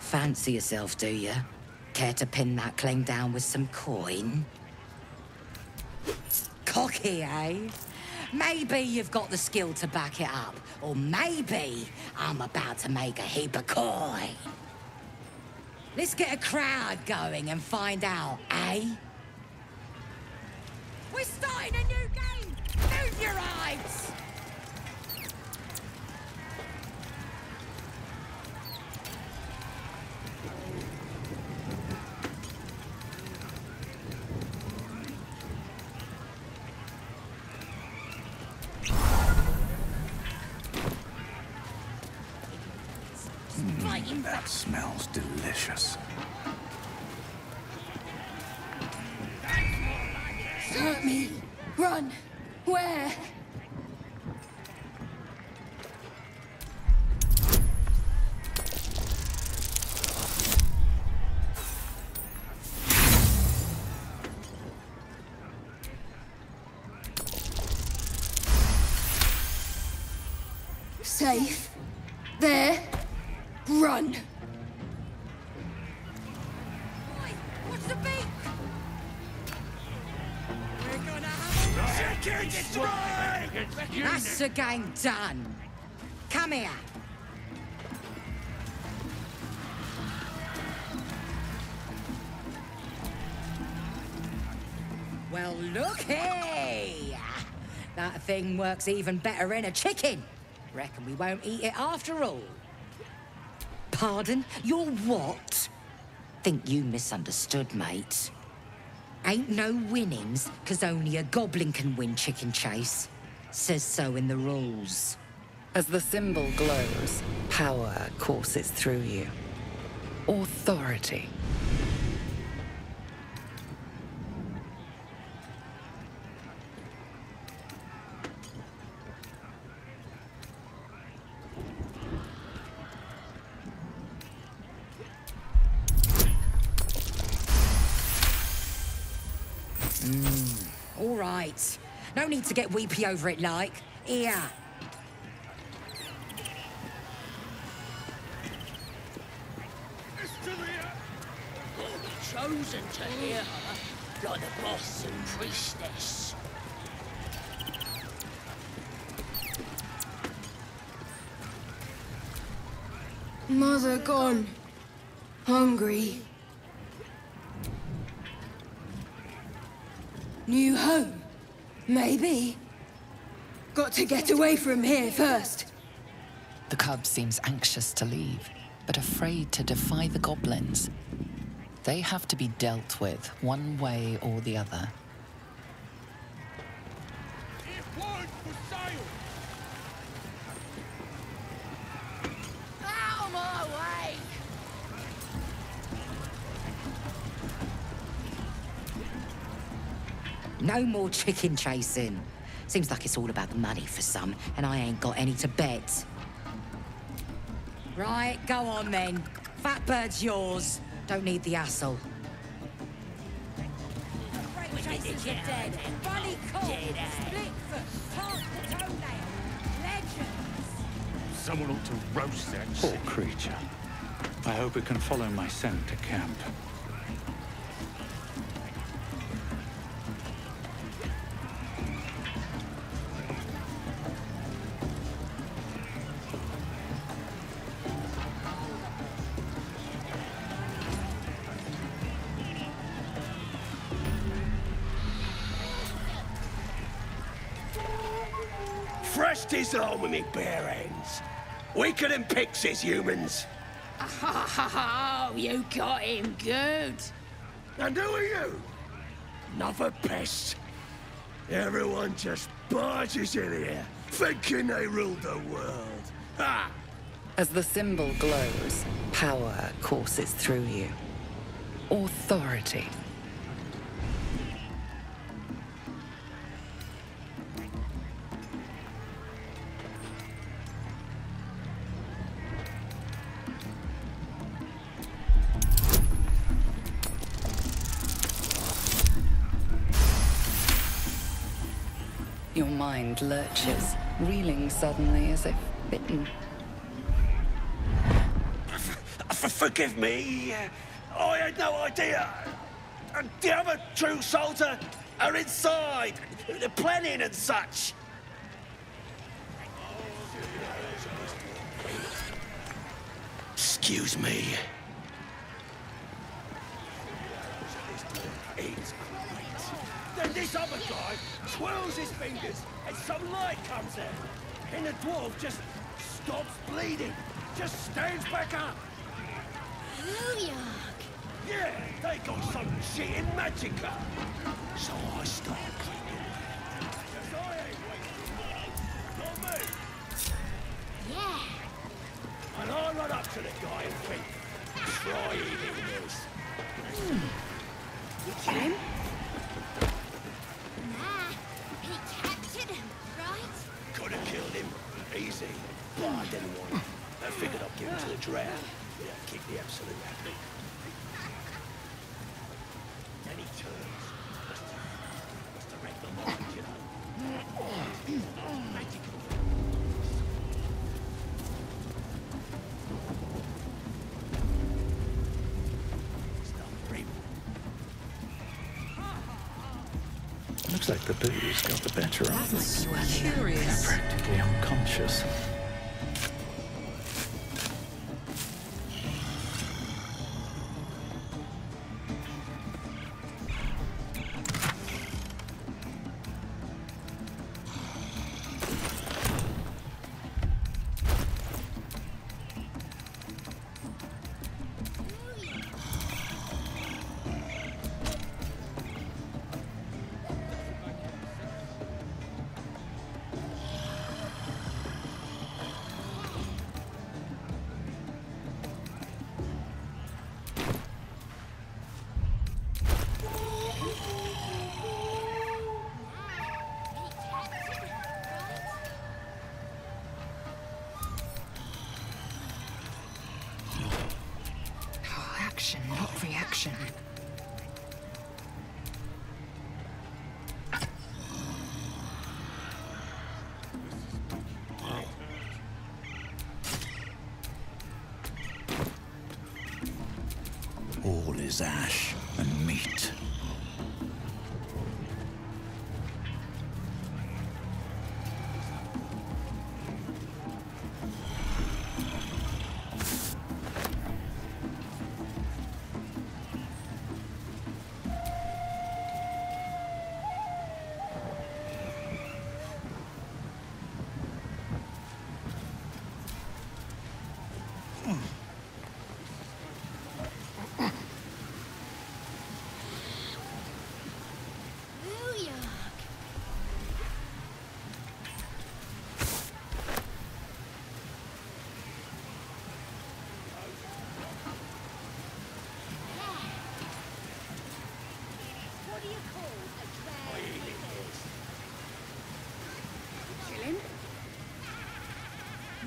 Fancy yourself, do you? Care to pin that claim down with some coin? Cocky, eh? Maybe you've got the skill to back it up, or maybe I'm about to make a heap of coin. Let's get a crowd going and find out, eh? We're starting a new game! Move your eyes! That smells delicious. Hurt me! Run! Where? Safe. There. Run! Oi! What's the beat? We're gonna have a chicken strike! That's the game done. Come here. Well, looky! That thing works even better in a chicken. Reckon we won't eat it after all. Pardon? You're what? Think you misunderstood, mate. Ain't no winnings, 'cause only a goblin can win chicken chase. Says so in the rules. As the symbol glows, power courses through you. Authority. All right. No need to get weepy over it, like. Here. Chosen to hear her, like the boss and priestess. Mother gone. Hungry. New home? Maybe. Got to get away from here first. The cub seems anxious to leave, but afraid to defy the goblins. They have to be dealt with one way or the other. Out of my way! No more chicken chasing. Seems like it's all about the money for some, and I ain't got any to bet. Right, go on then. Fat bird's yours. Don't need the hassle. Great chasers are dead. Bunny cock, split foot, plant the toenail. Legends. Someone ought to roast that Poor shit. creature. I hope it can follow my scent to camp. Fresh disarm with me bare hands. Weaker than pixies, humans. Oh, you got him good. And who are you? Another pest. Everyone just barges in here, thinking they rule the world. Ha! As the symbol glows, power courses through you. Authority. Your mind lurches, reeling suddenly as if bitten. Forgive me. I had no idea. The other true souls are inside. They're planning and such. Excuse me. It's great. Then this other guy twirls his fingers and some light comes out. And the dwarf just stops bleeding. Just stands back up. Booyah! Yeah, they got some shit in magicka. So I start cleaning. Cause I ain't waiting. Not me. Yeah. And I run up to the guy and think, try eating this. You kill him? Nah, he captured him, right? Could have killed him. Easy. But I didn't want him. I figured I'd give him to the drow. Yeah, kick the absolute happy. Then he turns. Must have wrecked the mind, you know. Magical. Looks like the booze got the better of me. Curious. Practically unconscious. Action, not reaction. All is ash and meat.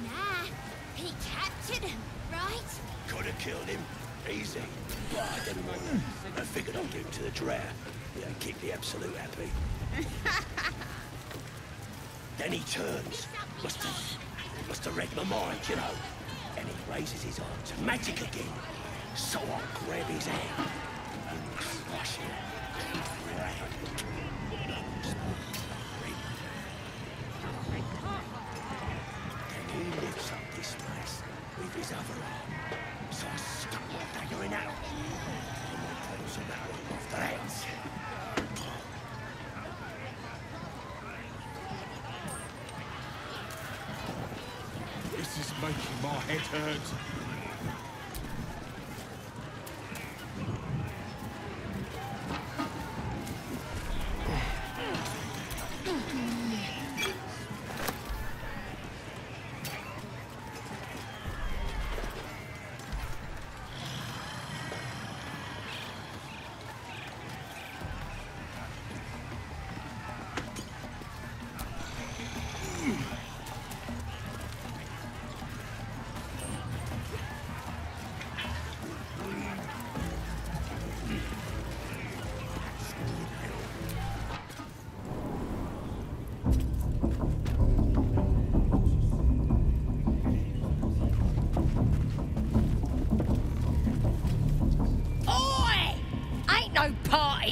Nah, he captured him, right? Could have killed him. Easy. But I didn't want him. I figured I'd give him to the drow. Yeah, kick the absolute happy. Then he turns. Must have read my mind, you know. And he raises his arm to magic again. So I grab his hand and crush him. Then he lifts up this place with his other arm. So I stuck my dagger in that arm. And my pulls him out off the hands. This is making my head hurt.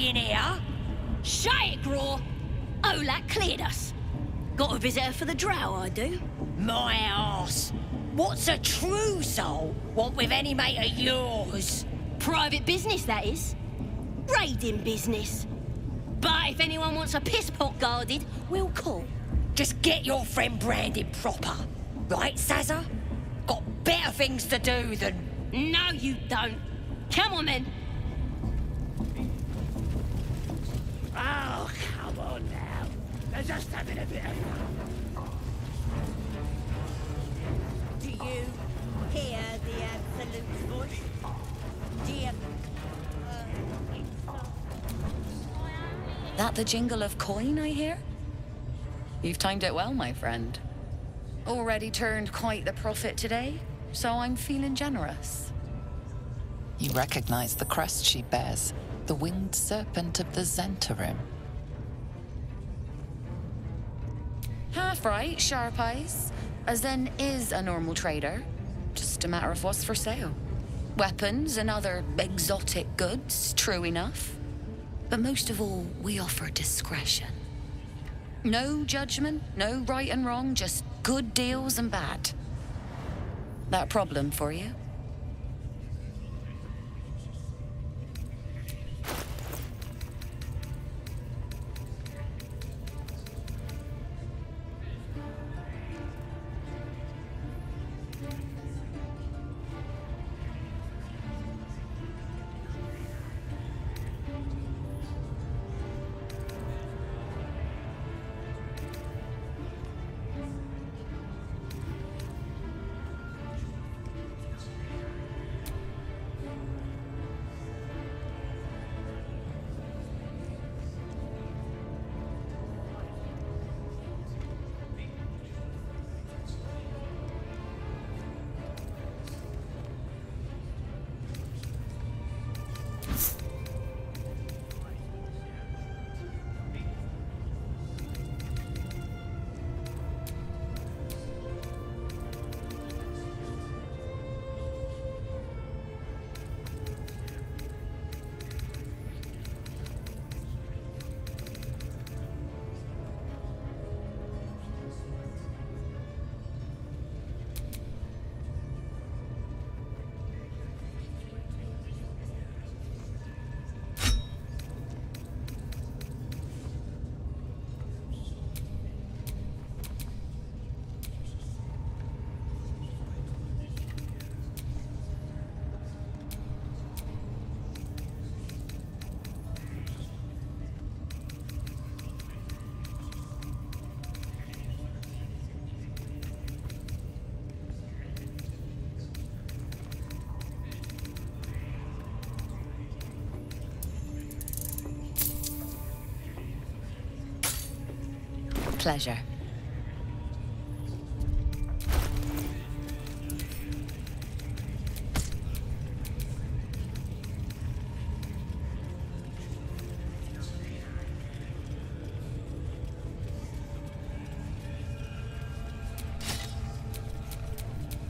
in here? Shut it, Graw. Olak cleared us. Got a visitor for the drow, I do. My arse. What's a true soul want with any mate of yours? Private business, that is. Raiding business. But if anyone wants a piss pot guarded, we'll call. Just get your friend branded proper. Right, Sazza? Got better things to do than... No, you don't. Come on, then. Oh, come on now. They're just having a bit of fun. Do you hear the Absolute's voice? Do you... That the jingle of coin I hear? You've timed it well, my friend. Already turned quite the profit today, so I'm feeling generous. You recognize the crest she bears, the winged serpent of the Zentarim. Half right, sharp eyes. A Zen is a normal trader. Just a matter of what's for sale. Weapons and other exotic goods, true enough. But most of all, we offer discretion. No judgment, no right and wrong, just good deals and bad. That a problem for you? Pleasure.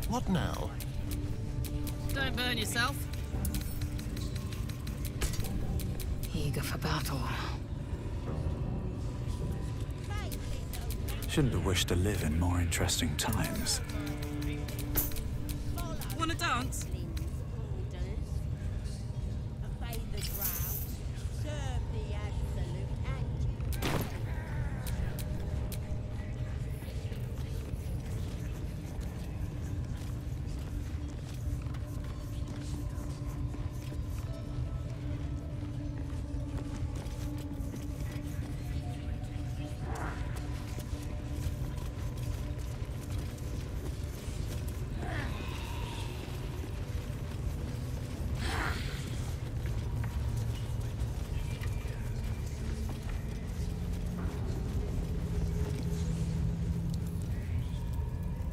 What now? Don't burn yourself. Eager for battle. Shouldn't have wished to live in more interesting times. Wanna dance? Obey the drow. Serve the Absolute and...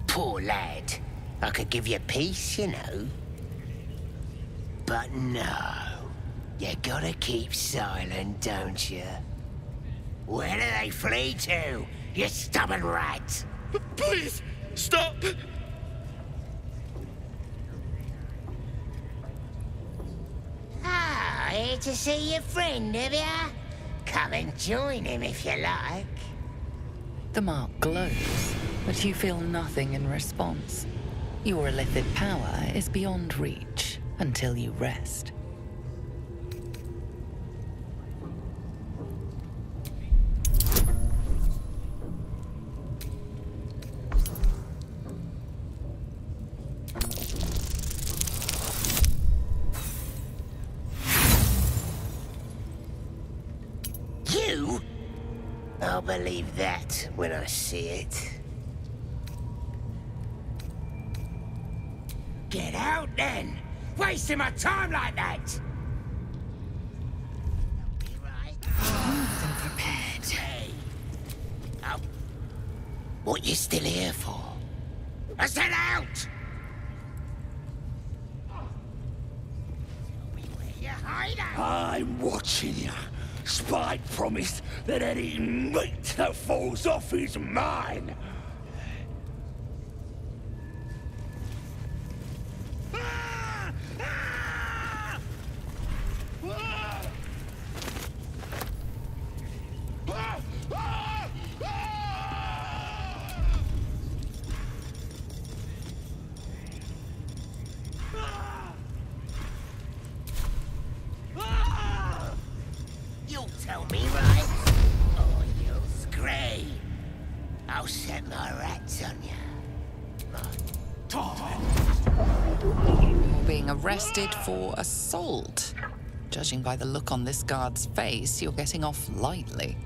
Poor lad. I could give you peace, you know. But no. You gotta keep silent, don't you? Where do they flee to, you stubborn rat? Please, stop! Ah, here here to see your friend, have ya? Come and join him if you like. The mark glows, but you feel nothing in response. Your illithid power is beyond reach until you rest. You? I'll believe that when I see it. Get out then! Wasting my time like that! Be right. Prepared. Hey. Oh. What you still here for? I said out! Tell me where you hide out. I'm watching you. Spike promised that any meat that falls off is mine. You'll tell me, right? Or you'll scream. I'll set my rats on you. You're being arrested for assault. Judging by the look on this guard's face, you're getting off lightly.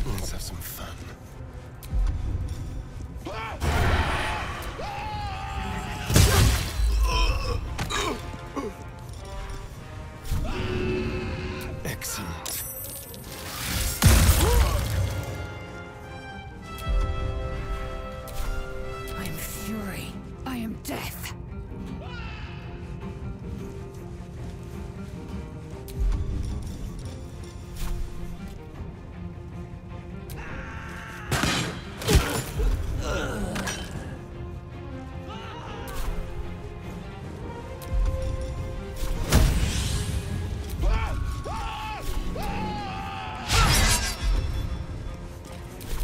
Let's have some fun. Excellent. I am fury. I am death.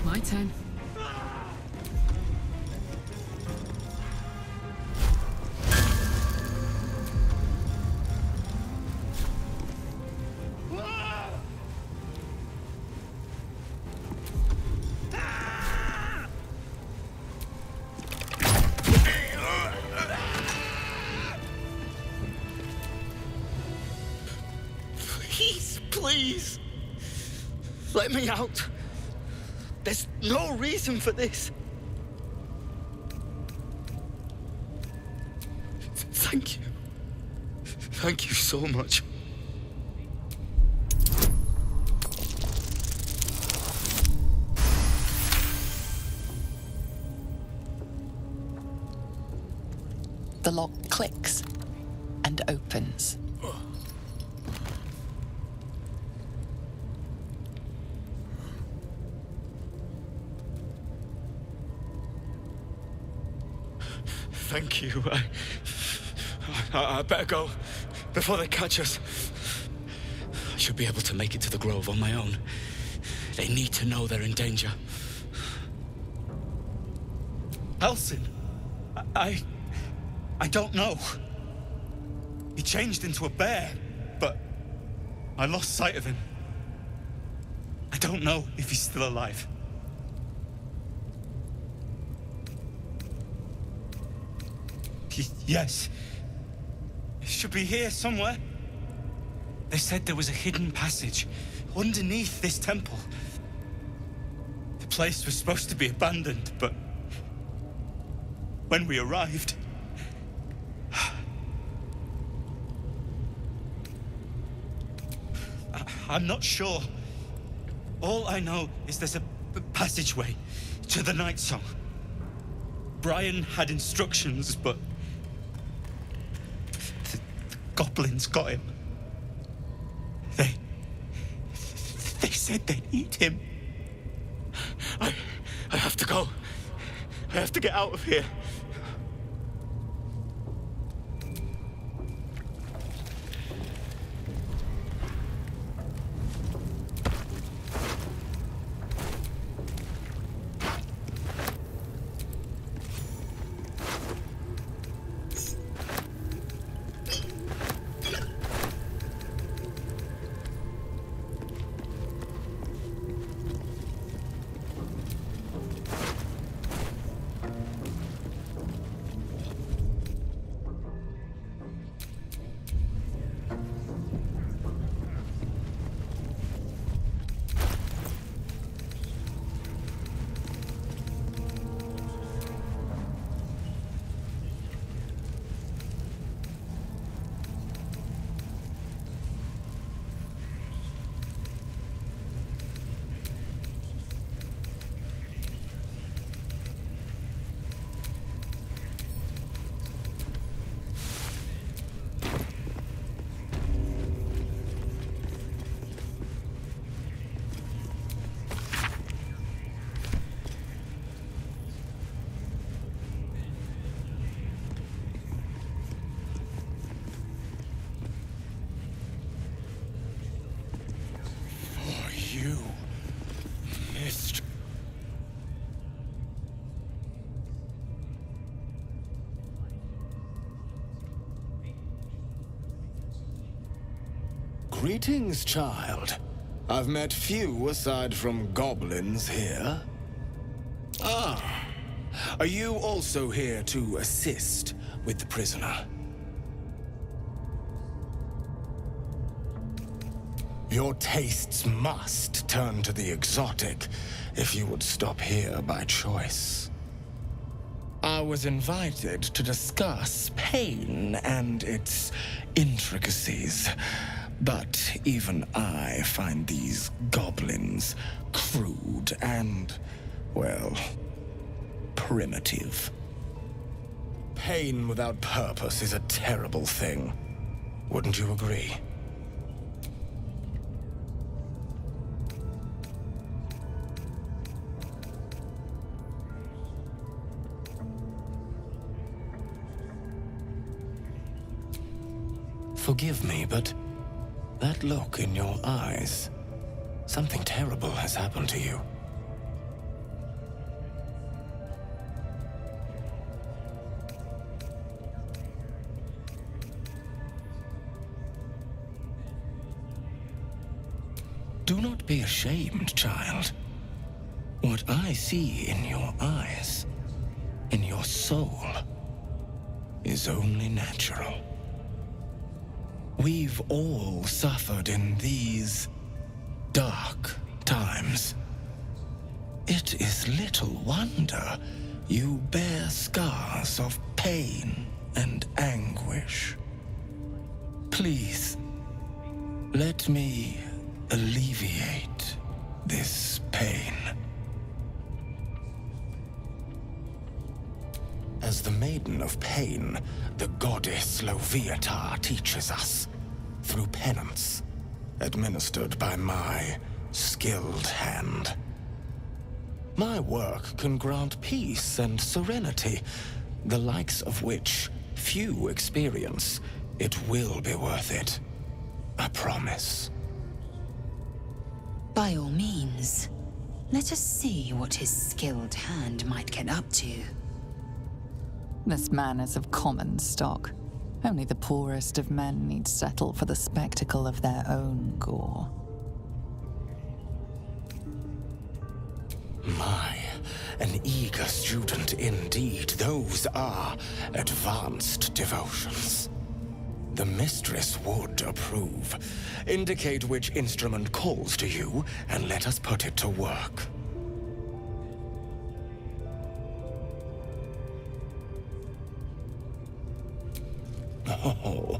My turn. Please, please. Let me out. There's no reason for this. Thank you. Thank you so much. The lock clicks and opens. Thank you. I better go before they catch us. I should be able to make it to the Grove on my own. They need to know they're in danger. Elsin, I don't know. He changed into a bear, but I lost sight of him. I don't know if he's still alive. Yes. It should be here somewhere. They said there was a hidden passage underneath this temple. The place was supposed to be abandoned, but when we arrived, I'm not sure. All I know is there's a passageway to the Night Song. Brian had instructions, but the goblins got him. said they'd eat him. I have to go. I have to get out of here. Greetings, child. I've met few aside from goblins here. Ah, are you also here to assist with the prisoner? Your tastes must turn to the exotic if you would stop here by choice. I was invited to discuss pain and its intricacies. But even I find these goblins crude and, well, primitive. Pain without purpose is a terrible thing. Wouldn't you agree? Forgive me, but that look in your eyes, something terrible has happened to you. Do not be ashamed, child. What I see in your eyes, in your soul, is only natural. We've all suffered in these dark times. It is little wonder you bear scars of pain and anguish. Please, let me alleviate this pain. As the Maiden of Pain, the goddess Loviatar teaches us, through penance, administered by my skilled hand. My work can grant peace and serenity, the likes of which few experience. It will be worth it. I promise. By all means, let us see what his skilled hand might get up to. This man is of common stock. Only the poorest of men need settle for the spectacle of their own gore. My, an eager student indeed. Those are advanced devotions. The mistress would approve. Indicate which instrument calls to you, and let us put it to work. Oh,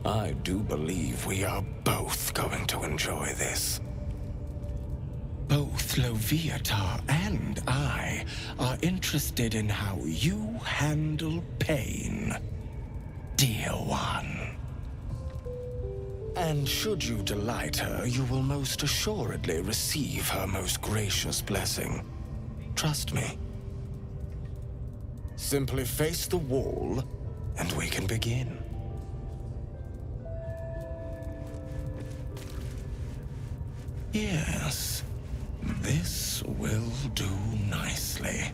I do believe we are both going to enjoy this. Both Loviatar and I are interested in how you handle pain, dear one. And should you delight her, you will most assuredly receive her most gracious blessing. Trust me. Simply face the wall, and we can begin. Yes, this will do nicely.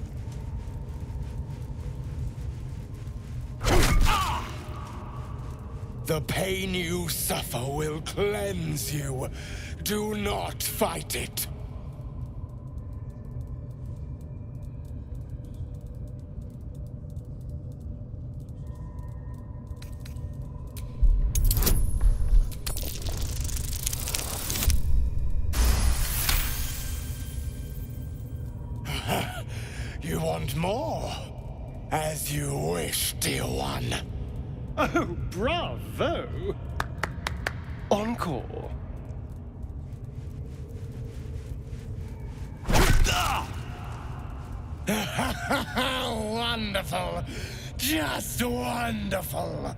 The pain you suffer will cleanse you. Do not fight it. You want more? As you wish, dear one. Oh, bravo! Encore. Wonderful! Just wonderful!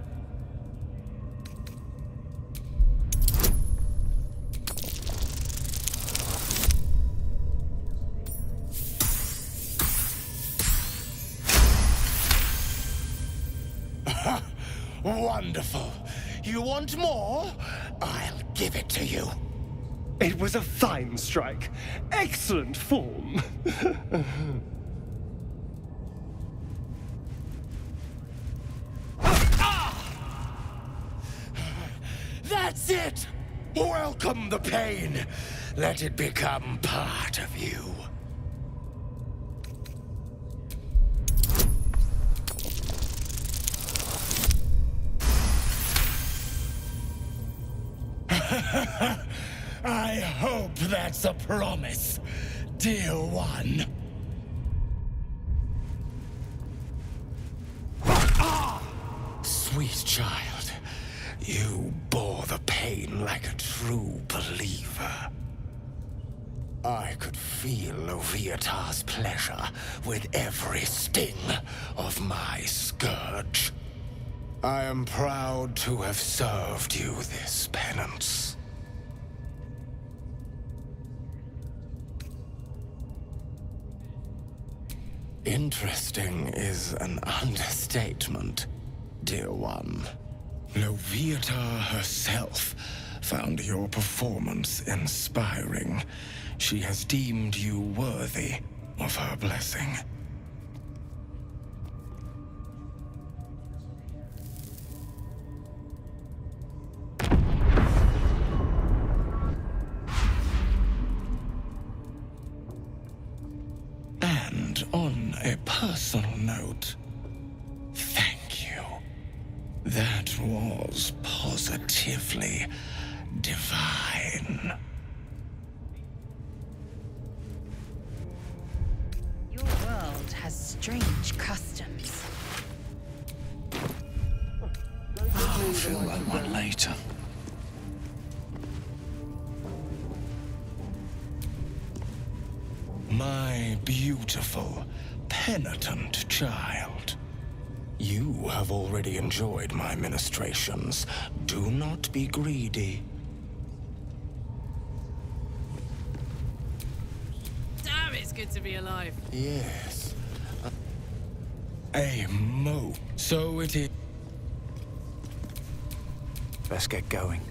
Wonderful. You want more? I'll give it to you. It was a fine strike. Excellent form. That's it! Welcome the pain. Let it become part of you. I hope that's a promise, dear one. Sweet child, you bore the pain like a true believer. I could feel Loviatar's pleasure with every sting of my scourge. I am proud to have served you this penance. Interesting is an understatement, dear one. Loviatar herself found your performance inspiring. She has deemed you worthy of her blessing. And on a personal note, thank you. That was positively divine. Your world has strange customs. I'll feel that one later. My beautiful, penitent child. You have already enjoyed my ministrations. Do not be greedy. Damn, it's good to be alive. Yes. So it is. Let's get going.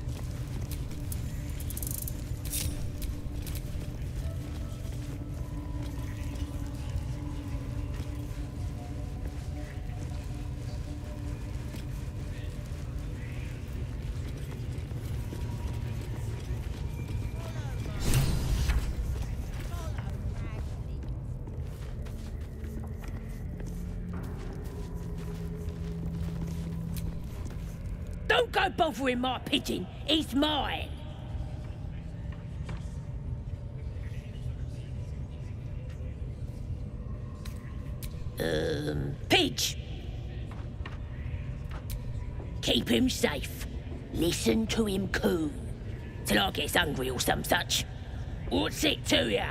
Don't go bothering my pigeon. It's mine. Pidge. Keep him safe. Listen to him coo. Till I gets hungry or some such. What's it to ya?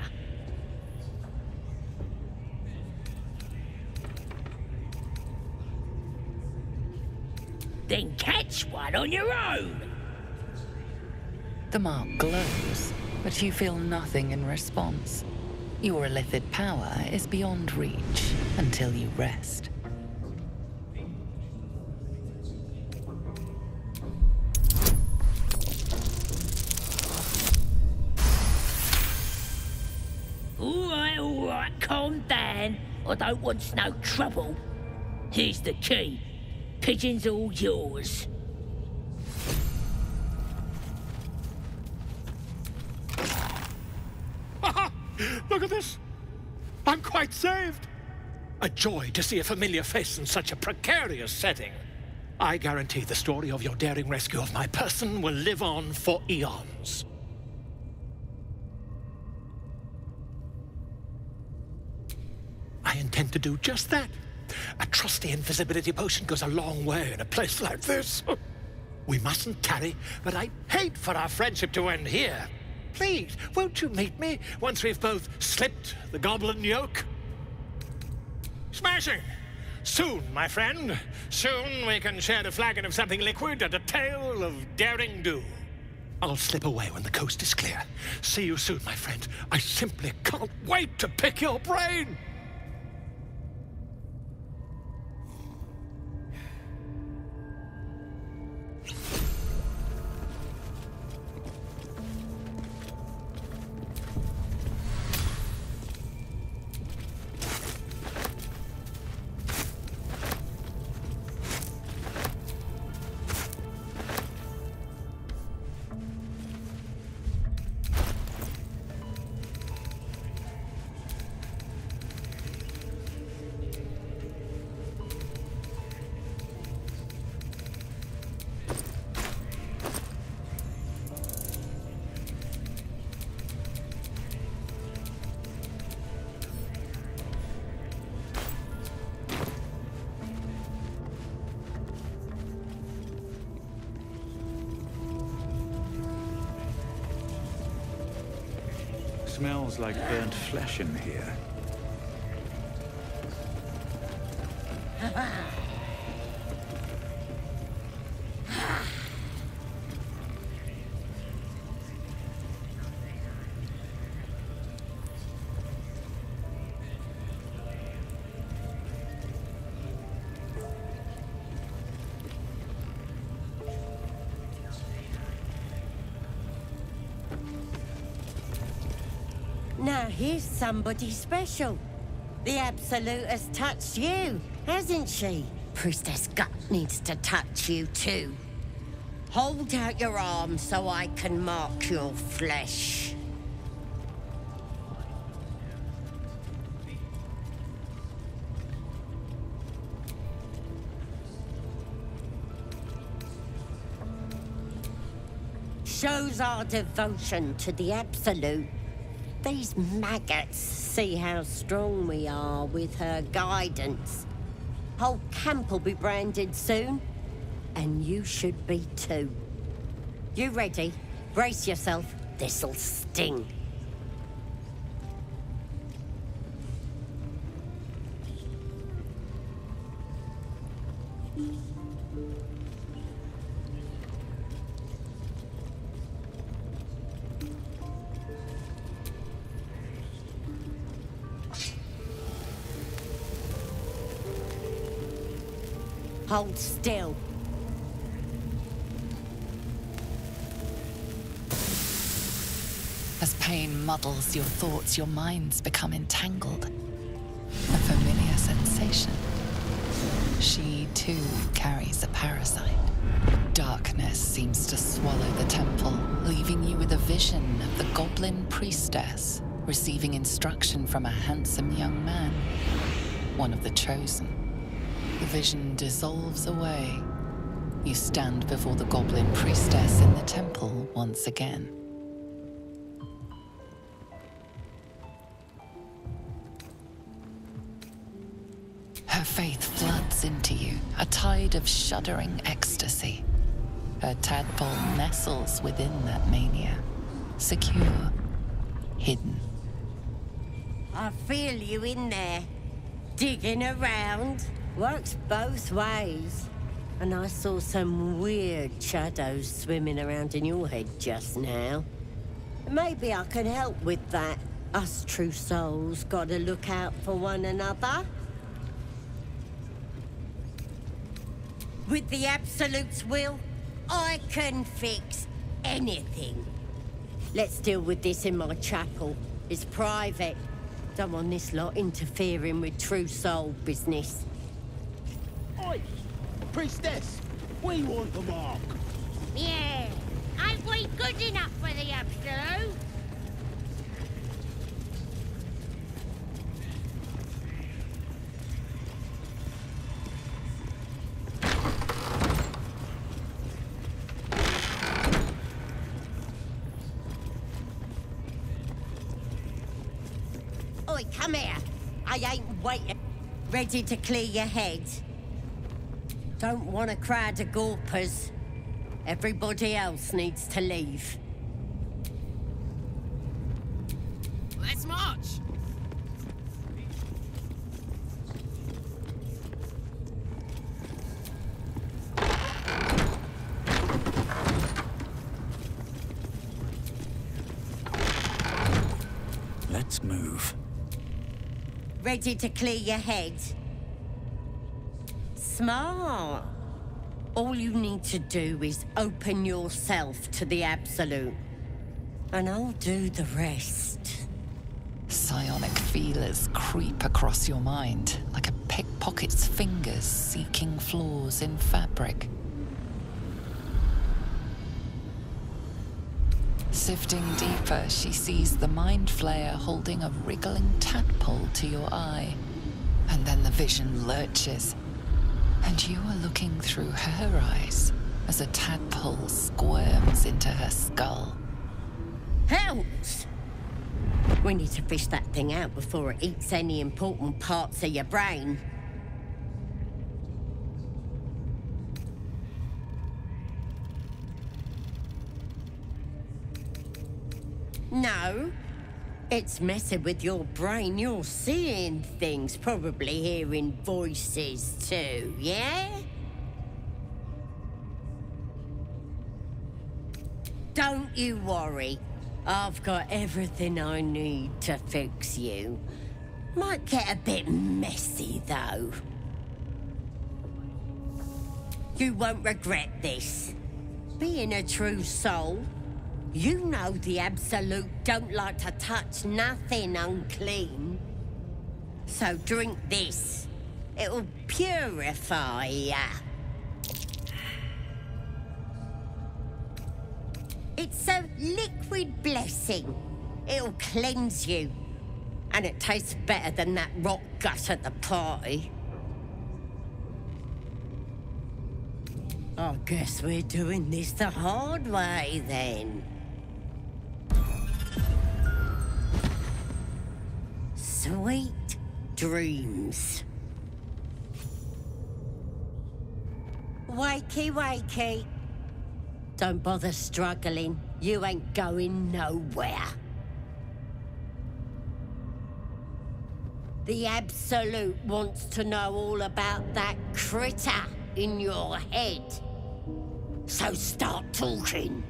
Then catch one on your own. The mark glows, but you feel nothing in response. Your illithid power is beyond reach until you rest. All right, calm down. I don't want no trouble. Here's the key. Pigeon's all yours. Look at this. I'm quite saved. A joy to see a familiar face in such a precarious setting. I guarantee the story of your daring rescue of my person will live on for eons. I intend to do just that. A trusty invisibility potion goes a long way in a place like this. We mustn't tarry, but I'd hate for our friendship to end here. Please, won't you meet me once we've both slipped the goblin yoke? Smashing! Soon, my friend. Soon we can share a flagon of something liquid and a tale of daring do. I'll slip away when the coast is clear. See you soon, my friend. I simply can't wait to pick your brain! Smells like burnt flesh in here. Now here's somebody special. The Absolute has touched you, hasn't she? Priestess Gut needs to touch you too. Hold out your arm so I can mark your flesh. Shows our devotion to the Absolute. These maggots see how strong we are with her guidance. Whole camp will be branded soon, and you should be too. You ready? Brace yourself. This'll sting. Hold still. As pain muddles your thoughts, your minds become entangled. A familiar sensation. She, too, carries a parasite. Darkness seems to swallow the temple, leaving you with a vision of the goblin priestess receiving instruction from a handsome young man, one of the chosen. The vision dissolves away. You stand before the goblin priestess in the temple once again. Her faith floods into you, a tide of shuddering ecstasy. Her tadpole nestles within that mania, secure, hidden. I feel you in there, digging around. Works both ways. And I saw some weird shadows swimming around in your head just now. Maybe I can help with that. Us true souls gotta look out for one another. With the Absolute's will, I can fix anything. Let's deal with this in my chapel. It's private. Don't want this lot interfering with true soul business. Oi! Priestess! We want the mark! Yeah. Ain't we good enough for the Absolute? Oi, come here. I ain't waiting. Ready to clear your head? Don't want a crowd of gawpers. Everybody else needs to leave. Let's march! Let's move. Ready to clear your head? Smart. All you need to do is open yourself to the Absolute. And I'll do the rest. Psionic feelers creep across your mind like a pickpocket's fingers seeking flaws in fabric. Sifting deeper, she sees the mind flayer holding a wriggling tadpole to your eye. And then the vision lurches, and you are looking through her eyes as a tadpole squirms into her skull. Helps! We need to fish that thing out before it eats any important parts of your brain. No, it's messing with your brain. You're seeing things, probably hearing voices too, yeah? Don't you worry. I've got everything I need to fix you. Might get a bit messy, though. You won't regret this. Being a true soul, you know the Absolute don't like to touch nothing unclean. So drink this. It'll purify ya. It's a liquid blessing. It'll cleanse you. And it tastes better than that rock gut at the party. I guess we're doing this the hard way, then. Sweet dreams. Wakey, wakey. Don't bother struggling. You ain't going nowhere. The Absolute wants to know all about that critter in your head. So start talking.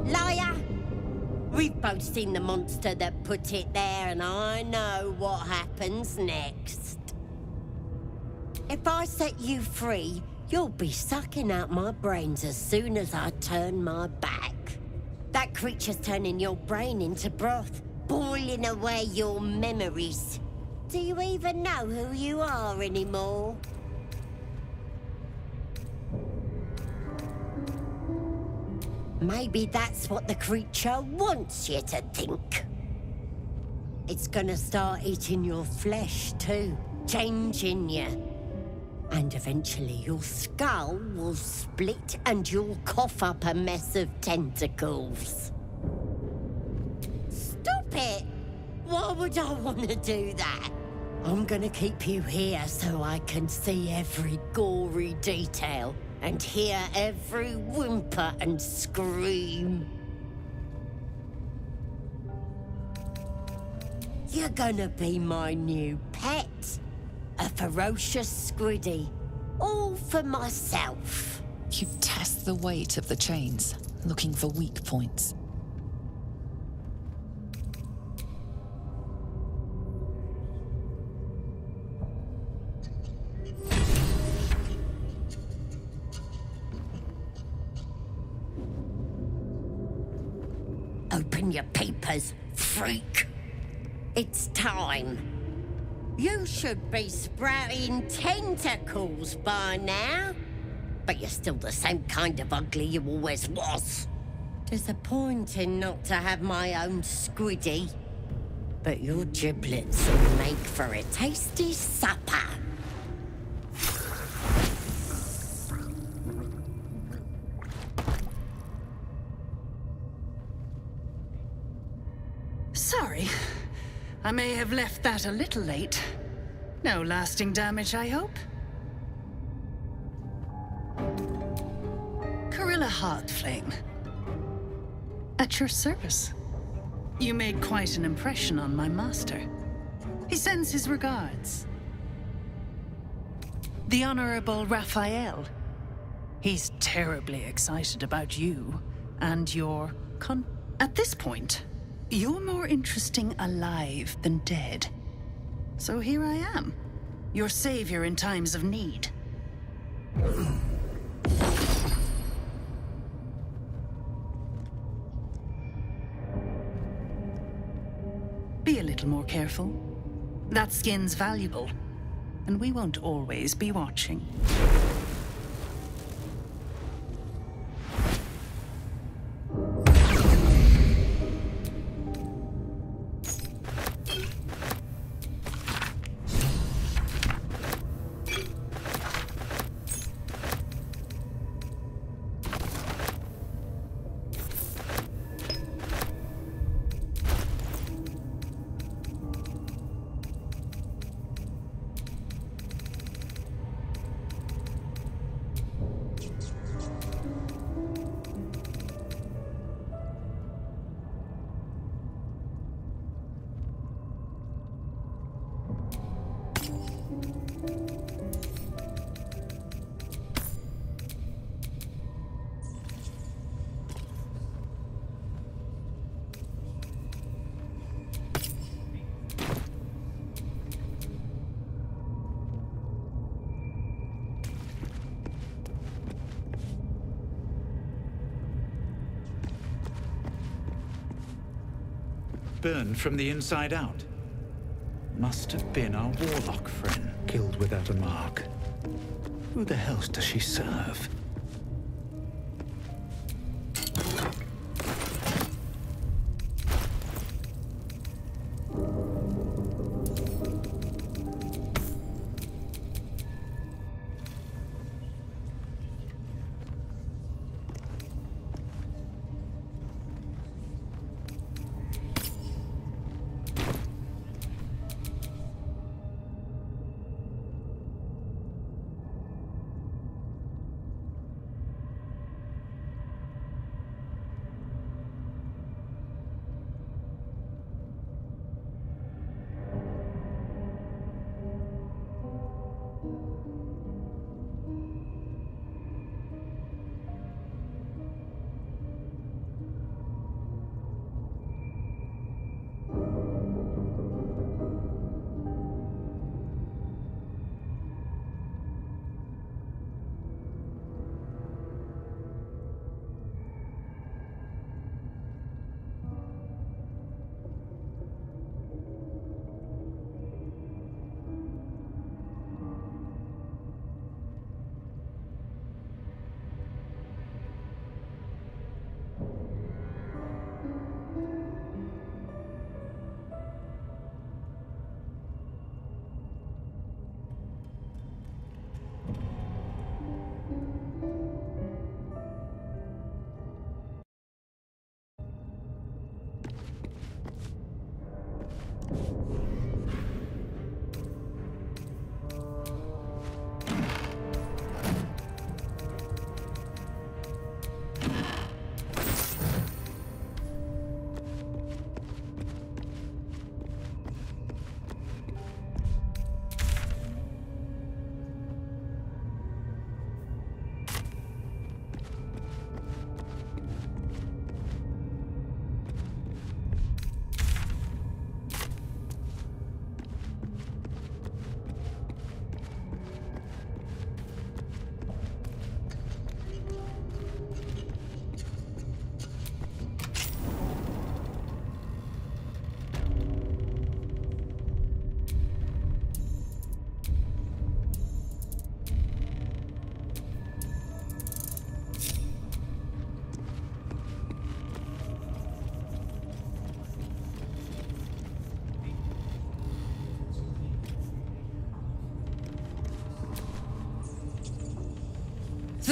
Liar! We've both seen the monster that put it there, and I know what happens next. If I set you free, you'll be sucking out my brains as soon as I turn my back. That creature's turning your brain into broth, boiling away your memories. Do you even know who you are anymore? Maybe that's what the creature wants you to think. It's gonna start eating your flesh too, changing you. And eventually your skull will split and you'll cough up a mess of tentacles. Stop it! Why would I want to do that? I'm gonna keep you here so I can see every gory detail and hear every whimper and scream. You're gonna be my new pet. A ferocious squiddy. All for myself. You test the weight of the chains, looking for weak points. Open your papers, freak. It's time. You should be sprouting tentacles by now. But you're still the same kind of ugly you always was. Disappointing not to have my own squiddy. But your giblets will make for a tasty supper. Sorry. I may have left that a little late. No lasting damage, I hope? Gorilla Heartflame. At your service. You made quite an impression on my master. He sends his regards. The Honorable Raphael. He's terribly excited about you and your At this point, you're more interesting alive than dead. So here I am, your savior in times of need. Be a little more careful. That skin's valuable, and we won't always be watching. Burned from the inside out. Must have been our warlock friend, killed without a mark. Who the hell does she serve?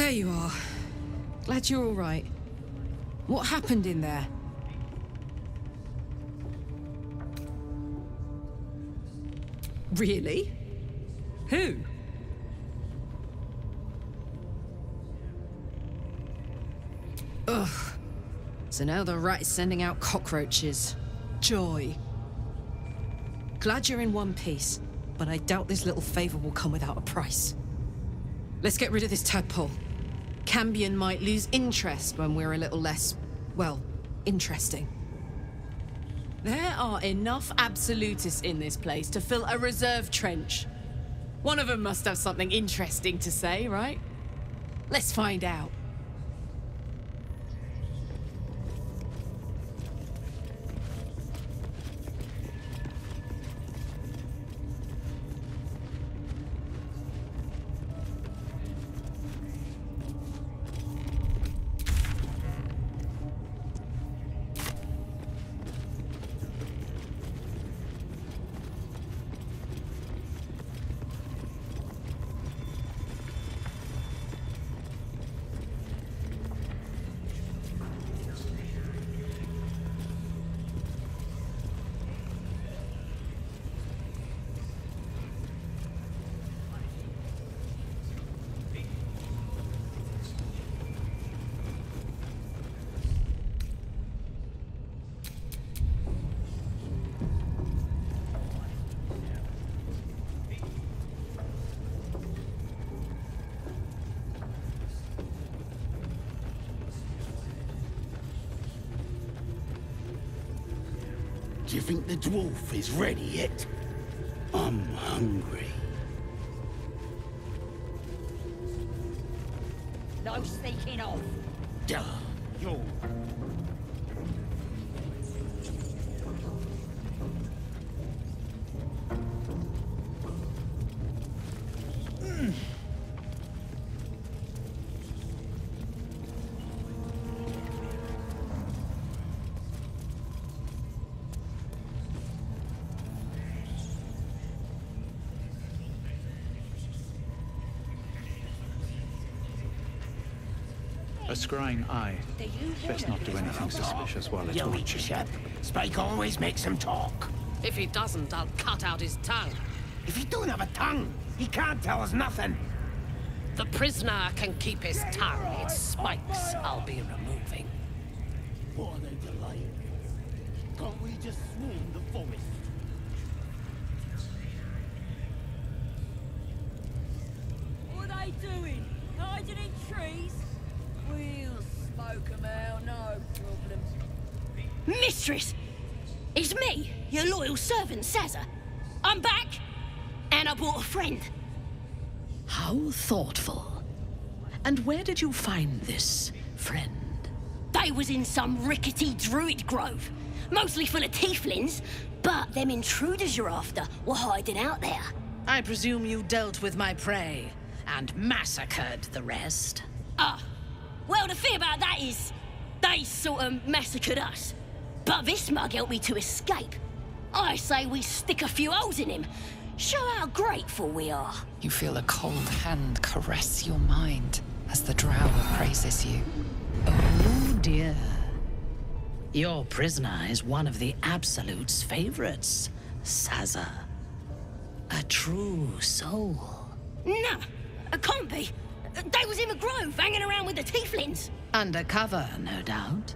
there you are. Glad you're all right. What happened in there? Really? Who? Ugh. So now the rat is sending out cockroaches. Joy. Glad you're in one piece, but I doubt this little favor will come without a price. Let's get rid of this tadpole. Cambion might lose interest when we're a little less, well, interesting. There are enough absolutists in this place to fill a reserve trench. One of them must have something interesting to say, right? Let's find out. Do you think the dwarf is ready yet? I'm hungry. No sneaking off. Duh. Yo. A scrying eye. Best not do anything suspicious while it's Yo, watching. Bishop. Spike always makes him talk. If he doesn't, I'll cut out his tongue. If he don't have a tongue, he can't tell us nothing. The prisoner can keep his tongue. Its spikes I'll be removing. What are they delaying? Can't we just swarm the forest? What are they doing? Hiding in trees? We'll smoke 'em out, no problem. Mistress! It's me, your loyal servant, Sazza. I'm back, and I brought a friend. How thoughtful. And where did you find this friend? They was in some rickety druid grove, mostly full of tieflings, but them intruders you're after were hiding out there. I presume you dealt with my prey and massacred the rest. Well, the thing about that is, they sort of massacred us. But this mug helped me to escape. I say we stick a few holes in him. Show how grateful we are. You feel a cold hand caress your mind as the drow praises you. Oh dear. Your prisoner is one of the Absolute's favorites, Sazza. A true soul. Nah, it can't be. They was in the grove, hanging around with the tieflings. Undercover, no doubt.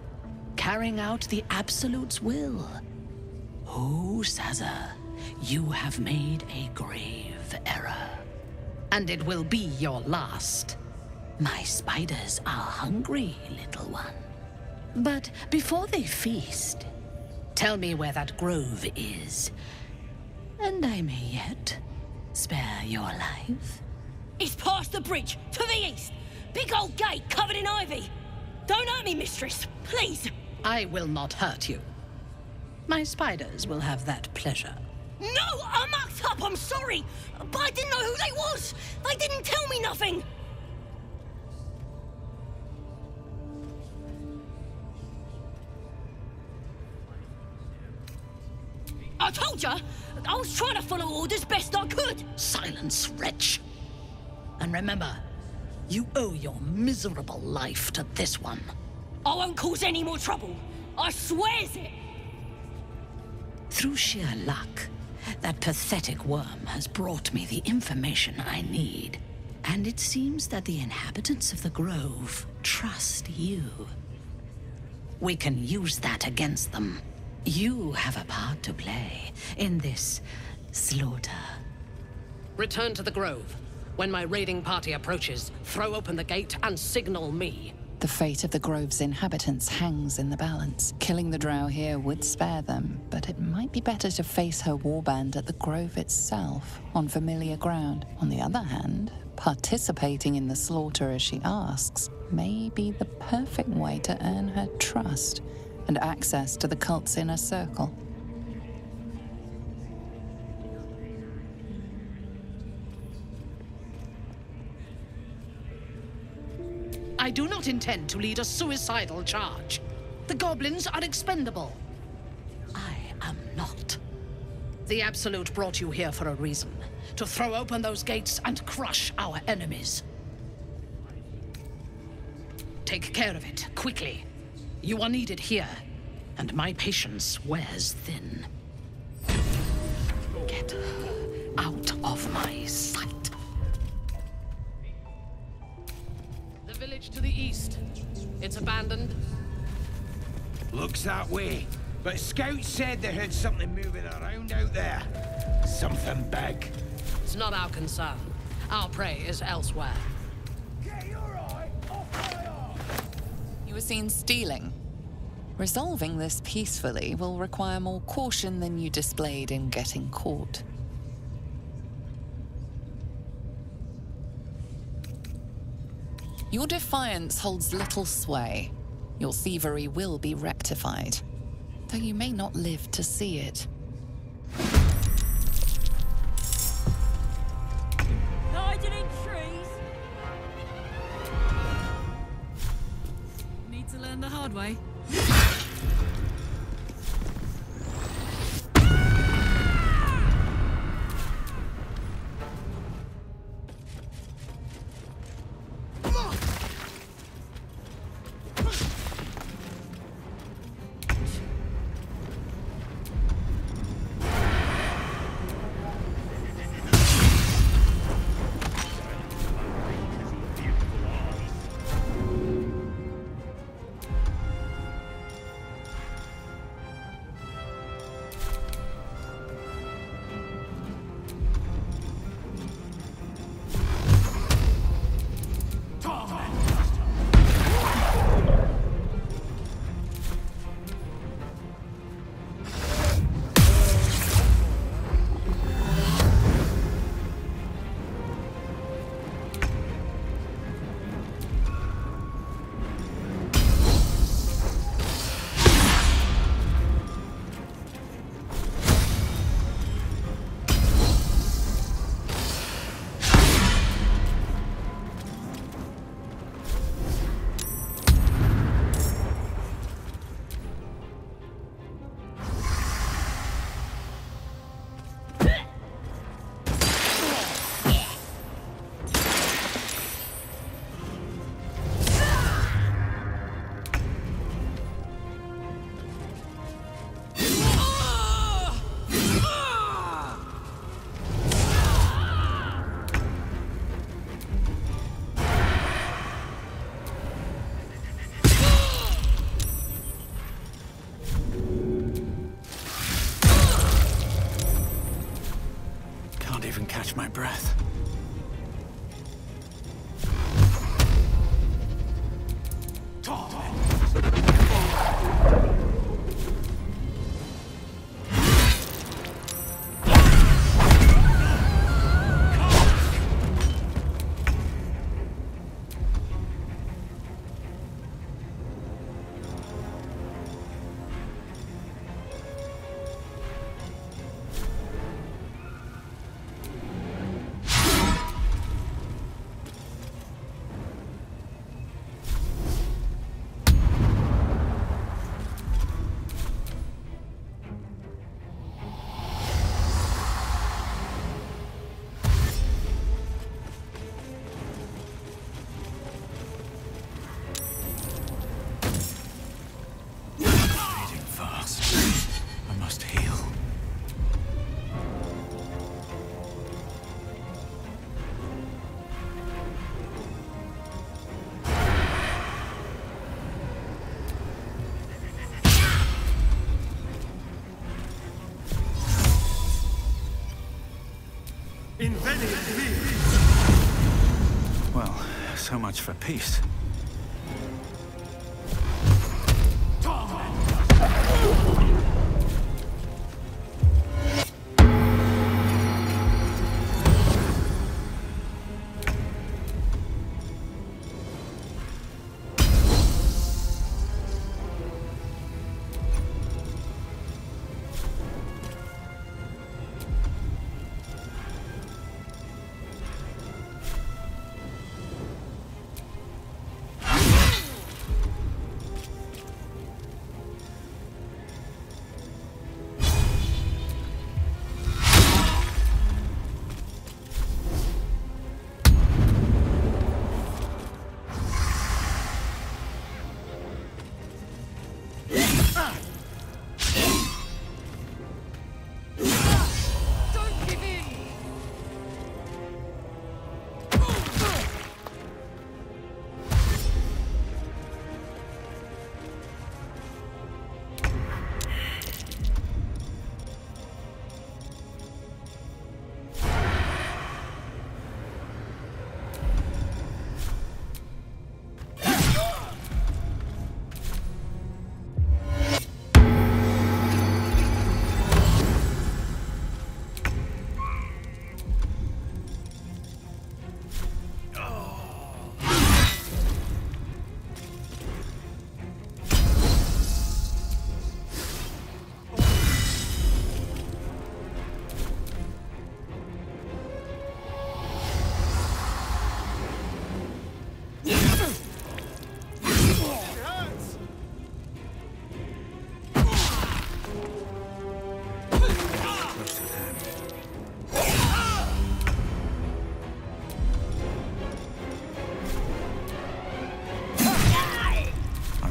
Carrying out the Absolute's will. Oh, Sazza, you have made a grave error. And it will be your last. My spiders are hungry, little one. But before they feast, tell me where that grove is. And I may yet spare your life. It's past the bridge, to the east. Big old gate covered in ivy. Don't hurt me, mistress, please. I will not hurt you. My spiders will have that pleasure. No, I mucked up, I'm sorry. But I didn't know who they was. They didn't tell me nothing. I told ya, I was trying to follow orders best I could. Silence, wretch. And remember, You owe your miserable life to this one. I won't cause any more trouble. I swears it. Through sheer luck, that pathetic worm has brought me the information I need. And it seems that the inhabitants of the Grove trust you. We can use that against them. You have a part to play in this slaughter. Return to the Grove. When my raiding party approaches, throw open the gate and signal me. The fate of the Grove's inhabitants hangs in the balance. Killing the drow here would spare them, but it might be better to face her warband at the Grove itself, on familiar ground. On the other hand, participating in the slaughter as she asks may be the perfect way to earn her trust and access to the cult's inner circle. I do not intend to lead a suicidal charge. The goblins are expendable. I am not. The Absolute brought you here for a reason. To throw open those gates and crush our enemies. Take care of it, quickly. You are needed here, and my patience wears thin. Get out of my sight. The village to the east. It's abandoned. Looks that way. But scouts said they heard something moving around out there. Something big. It's not our concern. Our prey is elsewhere. You were seen stealing. Resolving this peacefully will require more caution than you displayed in getting caught. Your defiance holds little sway. Your thievery will be rectified, though you may not live to see it. Hiding in trees. Need to learn the hard way. Catch my breath. Well, so much for peace.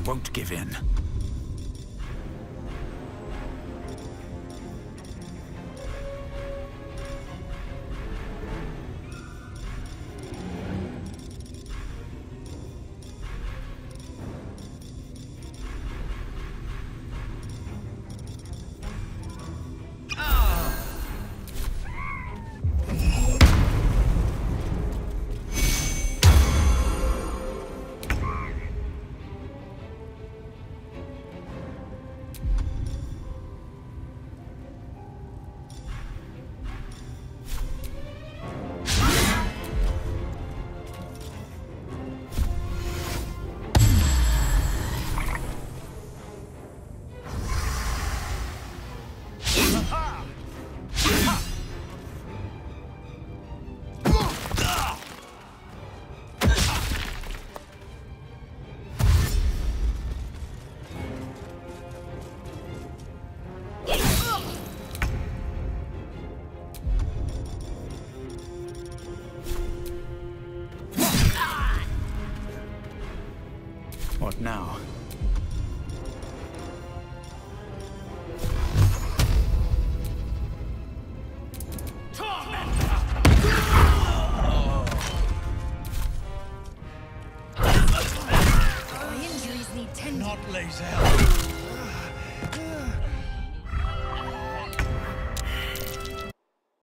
Won't give in. What now?